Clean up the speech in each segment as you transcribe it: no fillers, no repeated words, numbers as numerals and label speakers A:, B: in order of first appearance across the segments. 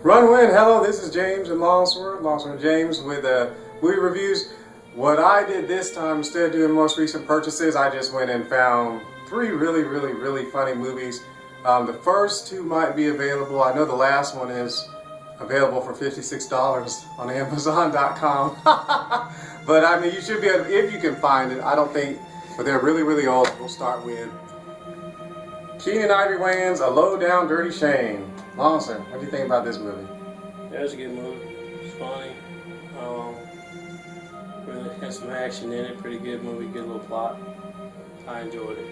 A: Run Win, hello, this is James and Longsword James with movie reviews. What I did this time, instead of doing most recent purchases, I just went and found three really funny movies. The first two might be available. I know the last one is available for $56 on Amazon.com. But I mean, you should be able, if you can find it. I don't think, but they're really old. We'll start with Keenen Ivory Wayans' A Low Down Dirty Shame. Lawson, what do you think about this movie?
B: Yeah, it was a good movie. It's funny. Really had some action in it. Pretty good movie. Good little plot. I enjoyed it.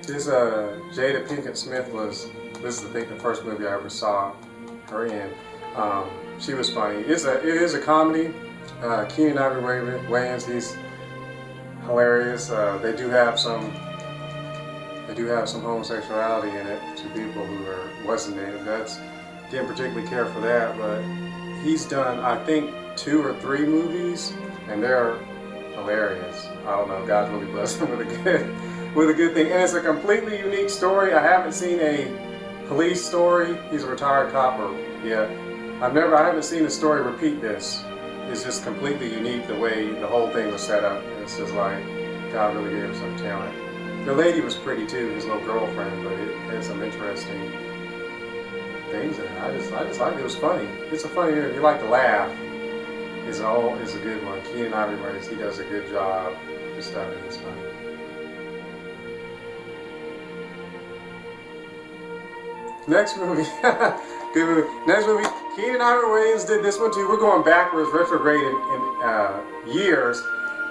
A: This Jada Pinkett Smith this is I think the first movie I ever saw her in. She was funny. It is a comedy. Keenen Ivory Wayans, he's hilarious. They do have some homosexuality in it to people who wasn't named. Didn't particularly care for that, but he's done, I think, 2 or 3 movies, and they're hilarious. I don't know, God's really blessed him with a good thing, and it's a completely unique story. I haven't seen a police story. He's a retired copper yet. I haven't seen a story repeat this. It's just completely unique the way the whole thing was set up. It's just like God really gave him some talent. The lady was pretty too, his little girlfriend, but it had some interesting things in it. I just liked it. It was funny. It's a funny movie. If you like to laugh, it's a good one. Keenen Ivory Wayans, he does a good job. His stuff is funny. Next movie. Good movie. Next movie. Keenen Ivory Wayans did this one too. We're going backwards, retrograde in years.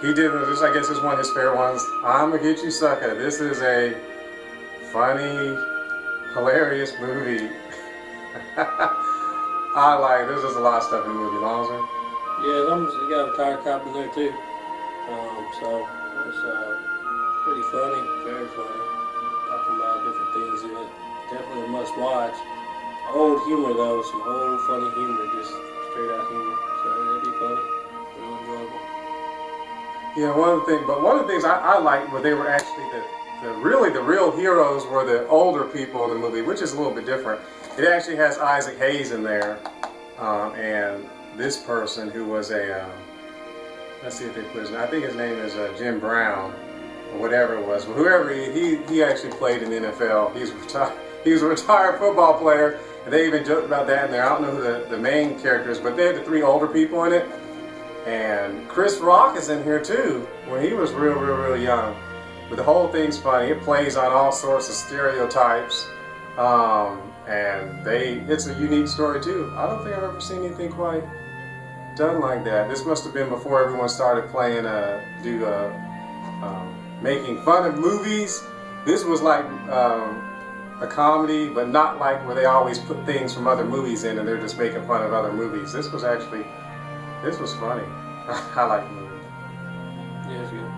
A: He did this, I guess, is one of his favorite ones. I'm Gonna Get You Sucka. This is a funny, hilarious movie. I like it. There's just a lot of stuff in the movie. Lonzo?
B: Yeah, you got a retired cop in there too. So it's pretty funny, very funny. Talking about different things in it. Definitely a must watch. Old humor though, some old funny humor, just straight out humor. So it'd be funny, real enjoyable.
A: Yeah, one of the things I liked were they were actually the real heroes were the older people in the movie, which is a little bit different. It actually has Isaac Hayes in there, and this person who was let's see if they put his name. I think his name is Jim Brown, or whatever it was. But whoever he actually played in the NFL. He's retired. He was a retired football player, and they even joked about that in there. I don't know who the main character is, but they had the 3 older people in it. And Chris Rock is in here too, when he was real young. But the whole thing's funny. It plays on all sorts of stereotypes, and it's a unique story too. I don't think I've ever seen anything quite done like that. This must have been before everyone started playing, making fun of movies. This was like a comedy, but not like where they always put things from other movies in and they're just making fun of other movies. This was funny. I like the movie.
B: Yeah, it's good.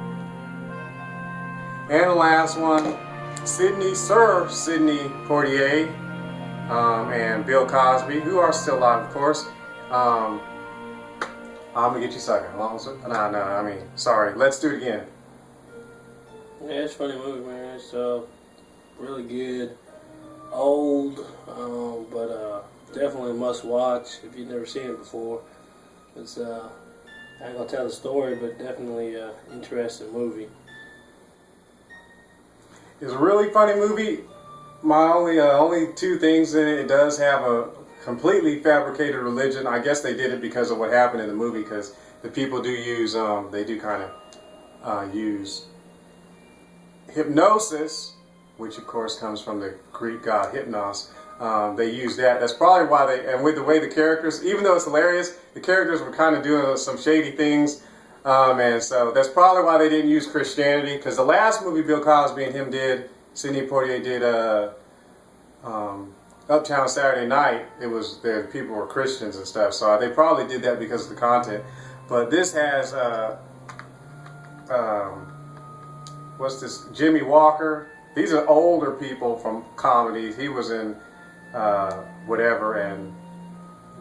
A: And the last one, Sir Sidney Poitier, and Bill Cosby, who are still alive, of course. I'm Gonna Get You Sucka. Sorry. Let's do it again.
B: Yeah, it's a funny movie, man. It's really good. Old, but definitely a must watch if you've never seen it before. It's I ain't gonna tell the story, but definitely an interesting movie.
A: It's a really funny movie. My only 2 things in it. It does have a completely fabricated religion. I guess they did it because of what happened in the movie, because the people do use they do kind of use hypnosis, which of course comes from the Greek god Hypnos. They use that. That's probably why and with the way the characters, even though it's hilarious, the characters were kind of doing some shady things, and so that's probably why they didn't use Christianity, because the last movie Bill Cosby and him did, Sidney Poitier did, Uptown Saturday Night, the people were Christians and stuff, so they probably did that because of the content. But this has, what's this, Jimmy Walker. These are older people from comedies. He was in whatever, and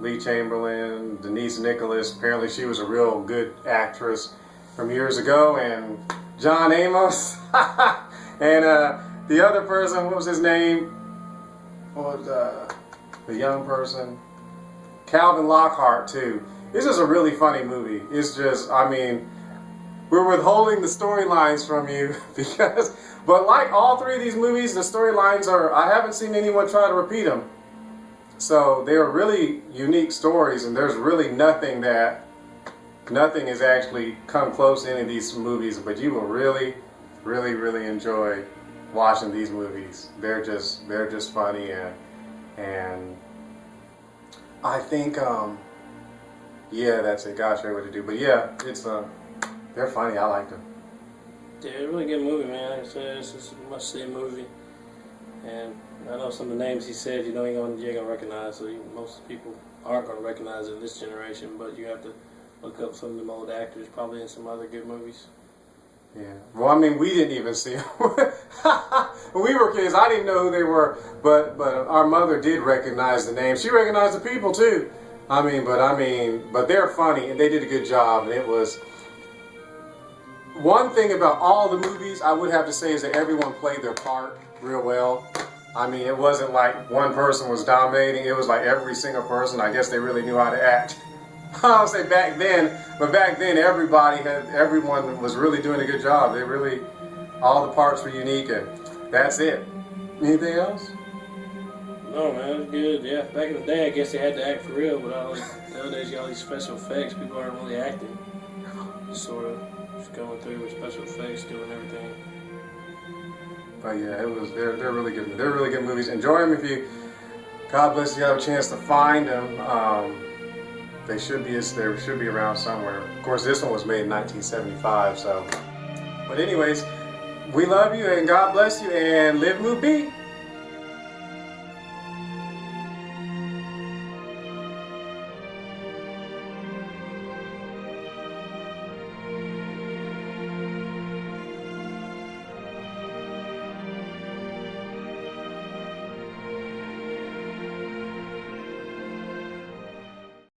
A: Lee Chamberlain, Denise Nicholas. Apparently she was a real good actress from years ago. And John Amos. And the other person, what was his name? What was the young person? Calvin Lockhart too. This is a really funny movie. It's just, I mean, we're withholding the storylines from you because, but like all three of these movies, the storylines are, I haven't seen anyone try to repeat them. So they're really unique stories, and there's really nothing has actually come close to any of these movies, but you will really, really, really enjoy watching these movies. They're just funny, and I think, yeah, that's it. Gosh, I know what to do. But yeah, they're funny. I like them.
B: Yeah, it's a really good movie, man. Like I said, it's a must-see movie. And I know some of the names he said, you ain't gonna recognize. So most people aren't gonna recognize it in this generation. But you have to look up some of them old actors, probably in some other good movies.
A: Yeah. Well, I mean, we didn't even see them. When we were kids, I didn't know who they were, but our mother did recognize the names. She recognized the people too. But they're funny, and they did a good job. And it was one thing about all the movies I would have to say is that everyone played their part real well. I mean, it wasn't like one person was dominating. It was like every single person. I guess they really knew how to act. I would say back then, but back then everyone was really doing a good job. All the parts were unique, and that's it. Anything else?
B: No, man, it's good. Yeah, back in the day, I guess they had to act for real, but nowadays you got all these special effects. People aren't really acting. Just sort of just going through with special effects, doing everything.
A: But yeah, they're really good. They're really good movies. Enjoy them if you. God bless you have a chance to find them. They should be around somewhere. Of course, this one was made in 1975. So, but anyways, we love you and God bless you and live, move, be.